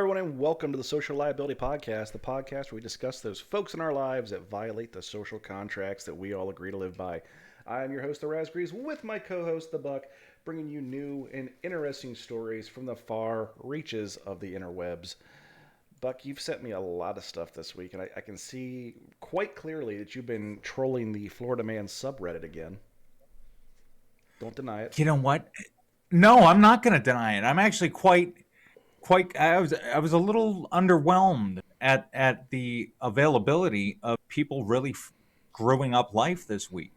everyone, and welcome to the Social Liability Podcast, the podcast where we discuss those folks in our lives that violate the social contracts that we all agree to live by. I am your host, the Raspberries, with my co-host, the Buck, bringing you new and interesting stories from the far reaches of the interwebs. Buck, you've sent me a lot of stuff this week, and I can see quite clearly that you've been trolling the Florida Man subreddit again. Don't deny it. You know what? No, I'm not going to deny it. I'm actually quite. I was a little underwhelmed at the availability of people really screwing up life this week.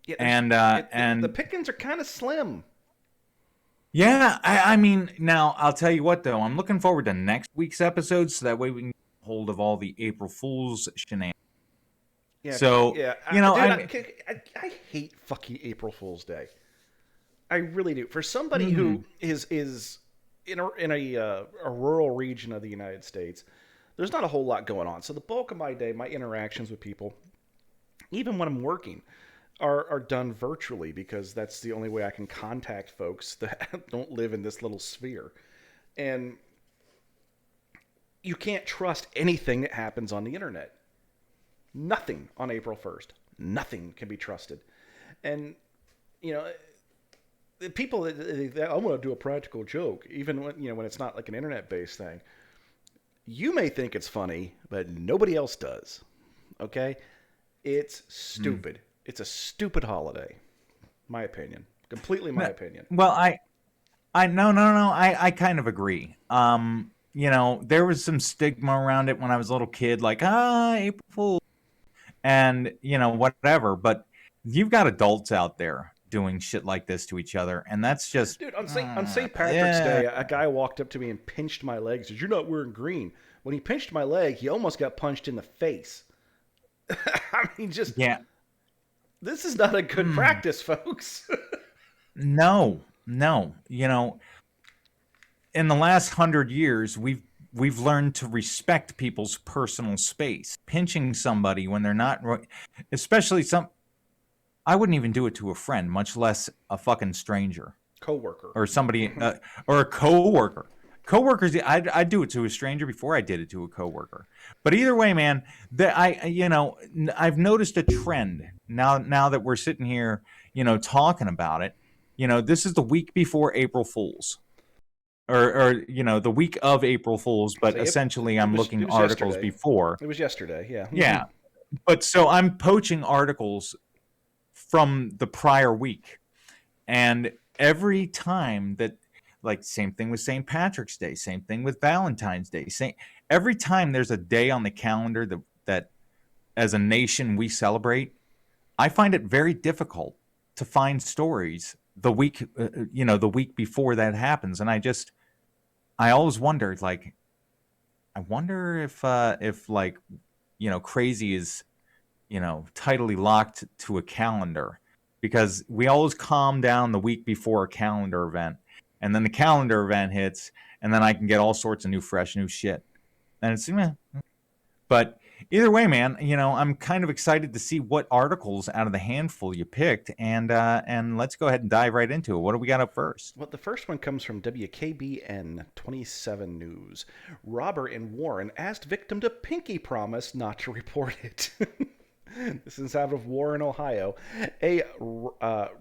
Yeah, and the pickings are kind of slim. Yeah, I mean, now I'll tell you what though, I'm looking forward to next week's episode so that way we can get hold of all the April Fool's shenanigans. Yeah, so yeah, I hate fucking April Fool's Day. I really do. For somebody who is in a rural region of the United States, there's not a whole lot going on. So the bulk of my day, my interactions with people, even when I'm working, are done virtually because that's the only way I can contact folks that don't live in this little sphere. And you can't trust anything that happens on the internet. Nothing on April 1st. Nothing can be trusted. And, you know, the people that I'm going to do a practical joke, even when it's not like an internet-based thing. You may think it's funny, but nobody else does. Okay? It's stupid. It's a stupid holiday. My opinion. Completely my opinion. Well, I kind of agree. There was some stigma around it when I was a little kid, like, April Fool. And, whatever. But you've got adults out there doing shit like this to each other, and that's just... Dude, on St. Patrick's Day, a guy walked up to me and pinched my leg. Says, "You're not wearing green." When he pinched my leg, he almost got punched in the face. I mean, just... Yeah. This is not a good practice, folks. No. In the last 100 years, we've learned to respect people's personal space. Pinching somebody when they're not... Especially I wouldn't even do it to a friend, much less a fucking stranger. Coworker. Or somebody, or a coworker. Coworkers, I'd do it to a stranger before I did it to a coworker. But either way, man, I've noticed a trend now that we're sitting here, talking about it. This is the week before April Fool's. Or the week of April Fool's, but essentially I'm looking articles yesterday. Before. It was yesterday, yeah. Yeah. But so I'm poaching articles from the prior week, and every time that, like, same thing with St. Patrick's Day, same thing with Valentine's Day, every time there's a day on the calendar that as a nation we celebrate, I find it very difficult to find stories the week before that happens. And I always wondered, like, I wonder if crazy is tidally locked to a calendar, because we always calm down the week before a calendar event, and then the calendar event hits, and then I can get all sorts of fresh new shit. And it's, but either way, man, I'm kind of excited to see what articles out of the handful you picked, and let's go ahead and dive right into it. What do we got up first? Well, the first one comes from WKBN 27 News. Robber in Warren asked victim to pinky promise not to report it. This is out of Warren, Ohio. A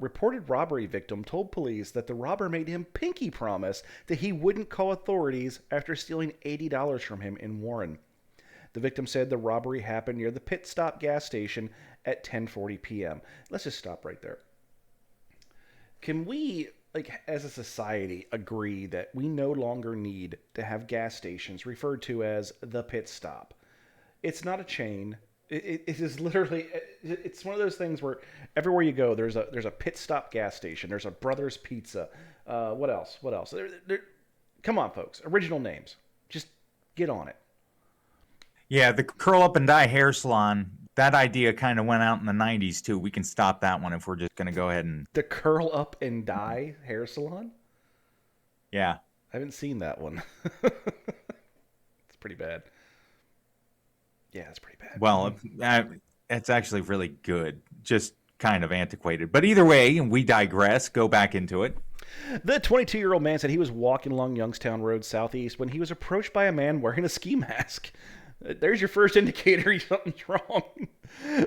reported robbery victim told police that the robber made him pinky promise that he wouldn't call authorities after stealing $80 from him in Warren. The victim said the robbery happened near the Pit Stop gas station at 10:40 p.m. Let's just stop right there. Can we, as a society, agree that we no longer need to have gas stations referred to as the Pit Stop? It's not a chain. It is literally, it's one of those things where everywhere you go, there's a Pit Stop gas station. There's a Brothers Pizza. What else? Come on, folks. Original names. Just get on it. Yeah, the curl up and dye hair salon, that idea kind of went out in the 90s too. We can stop that one if we're just going to go ahead and... The curl up and dye hair salon? Yeah. I haven't seen that one. It's pretty bad. Yeah, it's pretty bad. Well, it's actually really good. Just kind of antiquated. But either way, we digress. Go back into it. The 22-year-old man said he was walking along Youngstown Road Southeast when he was approached by a man wearing a ski mask. There's your first indicator something's wrong.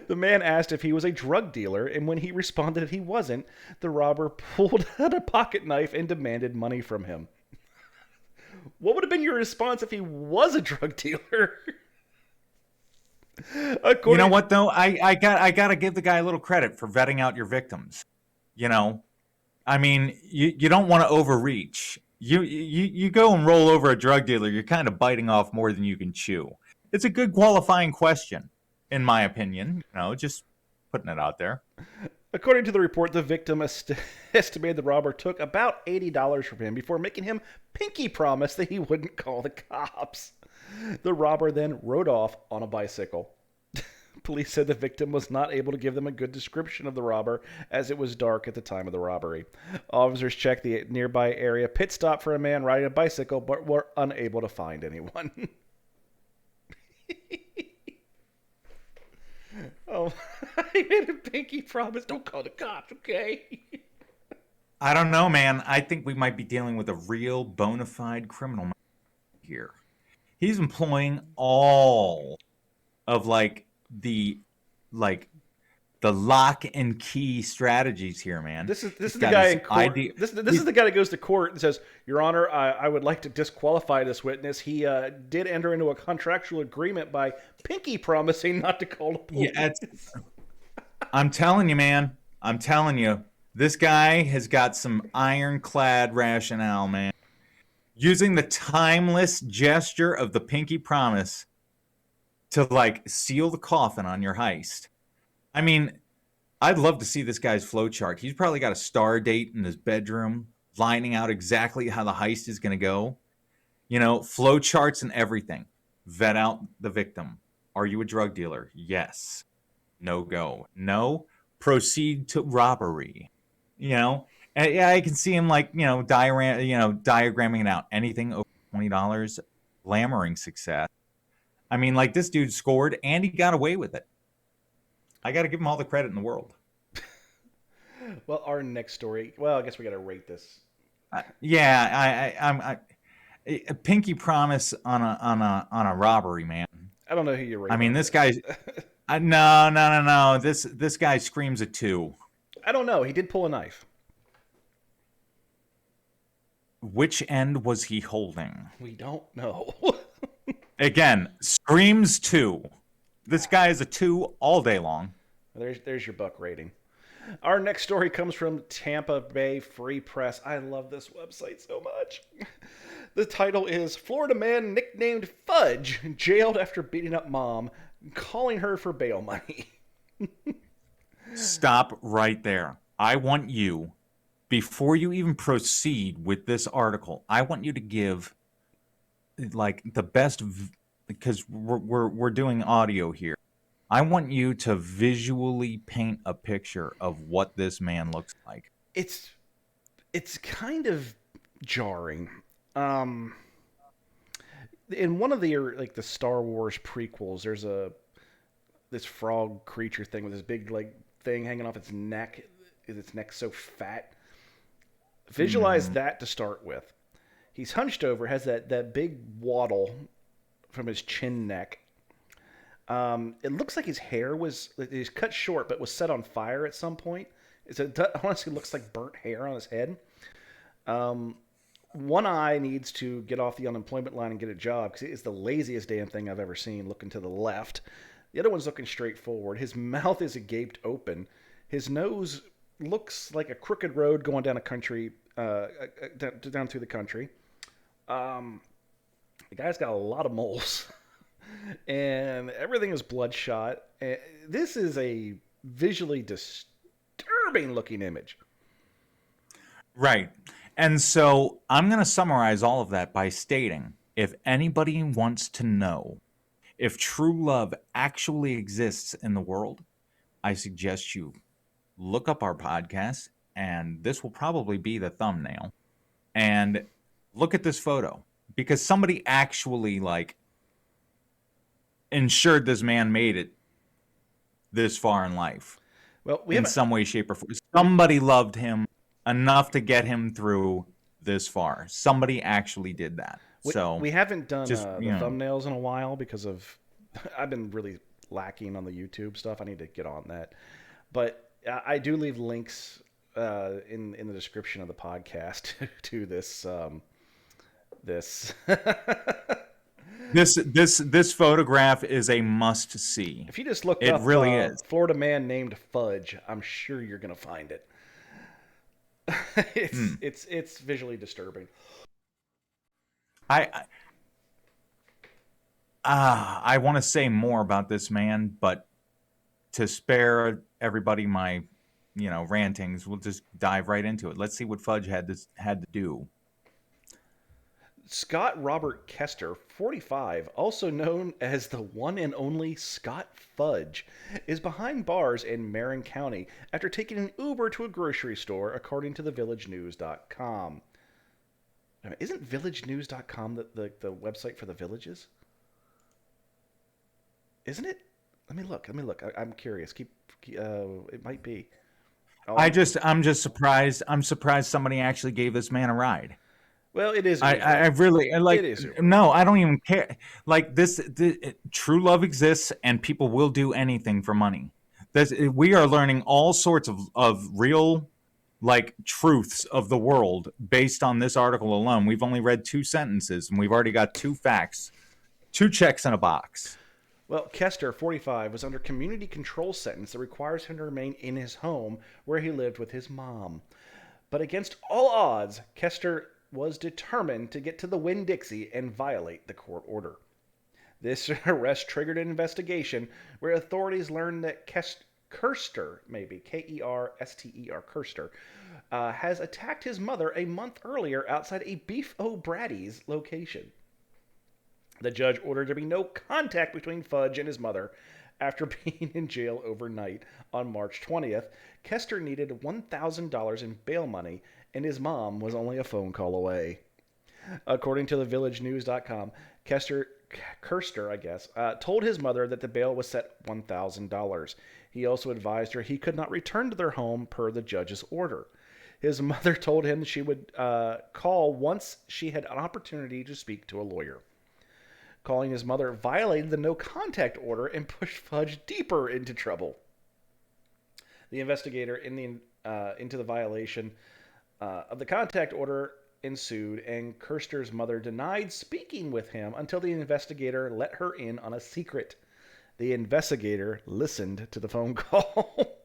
The man asked if he was a drug dealer, and when he responded that he wasn't, the robber pulled out a pocket knife and demanded money from him. What would have been your response if he was a drug dealer? You know what, though? I got to give the guy a little credit for vetting out your victims. You know, I mean, you don't want to overreach. You go and roll over a drug dealer, you're kind of biting off more than you can chew. It's a good qualifying question, in my opinion. You know, just putting it out there. According to the report, the victim estimated the robber took about $80 from him before making him pinky promise that he wouldn't call the cops. The robber then rode off on a bicycle. Police said the victim was not able to give them a good description of the robber as it was dark at the time of the robbery. Officers checked the nearby area pit stop for a man riding a bicycle but were unable to find anyone. Oh, I made a pinky promise. Don't call the cops, okay? I don't know, man. I think we might be dealing with a real bona fide criminal here. He's employing all of the lock and key strategies here, man. This is the guy in court. This is the guy that goes to court and says, "Your Honor, I would like to disqualify this witness. He did enter into a contractual agreement by pinky promising not to call the police." Yeah, I'm telling you, man. I'm telling you, this guy has got some ironclad rationale, man. Using the timeless gesture of the pinky promise to seal the coffin on your heist. I mean, I'd love to see this guy's flowchart. He's probably got a star date in his bedroom, lining out exactly how the heist is going to go. You know, flowcharts and everything. Vet out the victim. Are you a drug dealer? Yes. No go. No. Proceed to robbery. You know, and yeah, I can see him diagramming it out. Anything over $20, glamoring success. I mean, this dude scored and he got away with it. I got to give him all the credit in the world. Well, our next story. Well, I guess we got to rate this. I'm a pinky promise on a robbery, man. I don't know who you're rating. I mean, this guy. No. This guy screams a 2. I don't know. He did pull a knife. Which end was he holding? We don't know. Again, screams 2. This guy is a 2 all day long. There's your buck rating. Our next story comes from Tampa Bay Free Press. I love this website so much. The title is Florida Man nicknamed Fudge jailed after beating up mom, calling her for bail money. Stop right there. I want you, before you even proceed with this article, I want you to give the best, because we're doing audio here. I want you to visually paint a picture of what this man looks like. It's kind of jarring. In one of the Star Wars prequels, there's this frog creature thing with this big thing hanging off its neck. Its neck's so fat. Visualize that to start with. He's hunched over, has that big waddle from his chin neck. It looks like his hair he's cut short, but was set on fire at some point. It honestly looks like burnt hair on his head. One eye needs to get off the unemployment line and get a job because it's the laziest damn thing I've ever seen, looking to the left. The other one's looking straight forward. His mouth is gaped open. His nose looks like a crooked road going down a country, down through the country. The guy's got a lot of moles. And everything is bloodshot. This is a visually disturbing looking image. Right. And so I'm going to summarize all of that by stating, if anybody wants to know if true love actually exists in the world, I suggest you look up our podcast, and this will probably be the thumbnail, and look at this photo, because somebody actually ensured this man made it this far in life. Well, in some way, shape, or form. Somebody loved him enough to get him through this far. Somebody actually did that. So We haven't done just, the thumbnails in a while because of I've been really lacking on the YouTube stuff. I need to get on that. But I do leave links in the description of the podcast to this. this photograph is a must see. If you just look it up really is. Florida man named Fudge, I'm sure you're gonna find it. It's visually disturbing. I want to say more about this man, but to spare everybody my rantings, we'll just dive right into it. Let's see what Fudge had to do. Scott Robert Kester, 45, also known as the one and only Scott Fudge, is behind bars in Marin County after taking an Uber to a grocery store, according to thevillagenews.com. Isn't villagenews.com the website for the villages? Isn't it? Let me look. I'm curious. It might be. Oh, I'm just surprised. I'm surprised somebody actually gave this man a ride. Well, it is. I really like. It is. No, I don't even care. Like this, true love exists, and people will do anything for money. We are learning all sorts of real, like, truths of the world based on this article alone. We've only read 2 sentences, and we've already got 2 facts, 2 checks in a box. Well, Kester, 45, was under community control sentence that requires him to remain in his home where he lived with his mom. But against all odds, Kester was determined to get to the Winn-Dixie and violate the court order. This arrest triggered an investigation where authorities learned that Kerster, maybe Kerster, Kerster, has attacked his mother a month earlier outside a Beef O'Brady's location. The judge ordered there be no contact between Fudge and his mother. After being in jail overnight on March 20th, Kester needed $1,000 in bail money, and his mom was only a phone call away. According to thevillagenews.com, Kerster, told his mother that the bail was set $1,000. He also advised her he could not return to their home per the judge's order. His mother told him she would call once she had an opportunity to speak to a lawyer. Calling his mother violated the no-contact order and pushed Fudge deeper into trouble. The investigator into the violation of the contact order ensued, and Kerster's mother denied speaking with him until the investigator let her in on a secret. The investigator listened to the phone call.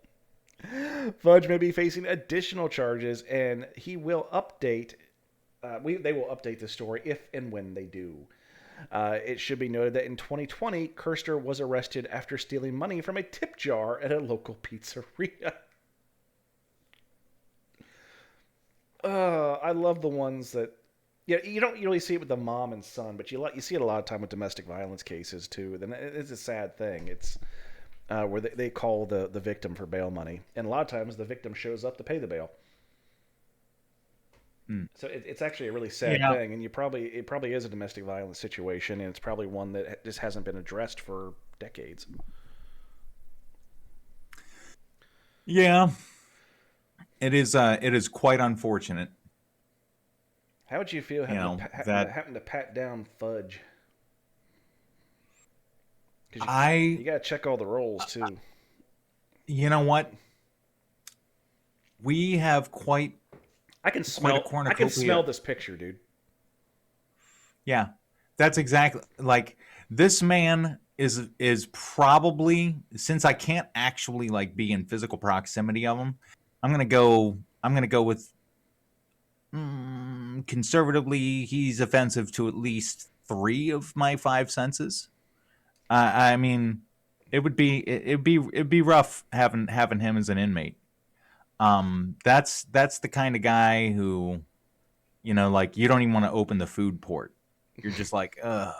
Fudge may be facing additional charges, and he will update. They will update the story if and when they do. It should be noted that in 2020, Kerster was arrested after stealing money from a tip jar at a local pizzeria. I love the ones that, you don't really see it with the mom and son, but you see it a lot of time with domestic violence cases too. Then it's a sad thing. It's where they call the victim for bail money, and a lot of times the victim shows up to pay the bail. So it's actually a really sad thing, and it probably is a domestic violence situation, and it's probably one that just hasn't been addressed for decades. Yeah, it is quite unfortunate. How would you feel having to pat down Fudge? You gotta check all the roles too. You know what? We have quite. I can smell this picture, dude. Yeah, that's exactly like this man is probably, since I can't actually like be in physical proximity of him, I'm gonna go with conservatively, he's offensive to at least 3 of my 5 senses. I mean, it'd be rough having him as an inmate. That's the kind of guy who, like, you don't even want to open the food port. You're just like, ugh.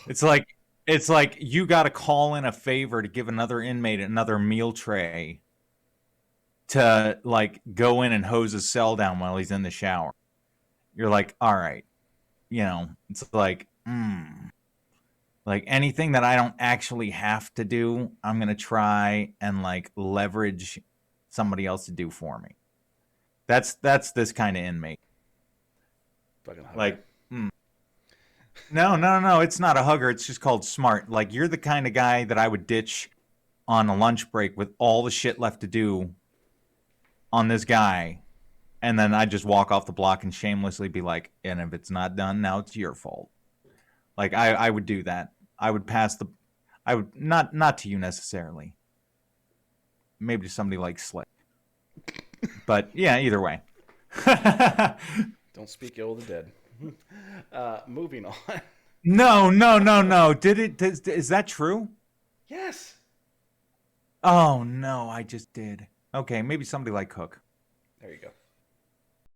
It's like you got to call in a favor to give another inmate another meal tray to, like, go in and hose his cell down while he's in the shower. You're like, all right, it's like, like anything that I don't actually have to do, I'm going to try and like leverage somebody else to do for me. That's this kind of inmate. Fucking hugger. Like, no, it's not a hugger. It's just called smart. Like, you're the kind of guy that I would ditch on a lunch break with all the shit left to do on this guy, and then I just walk off the block and shamelessly be like, and if it's not done, now it's your fault. Like, I would do that. I would not to you necessarily. Maybe to somebody like Slick. But yeah, either way. Don't speak ill of the dead. Moving on. No. Is that true? Yes. Oh no, I just did. Okay, maybe somebody like Cook. There you go.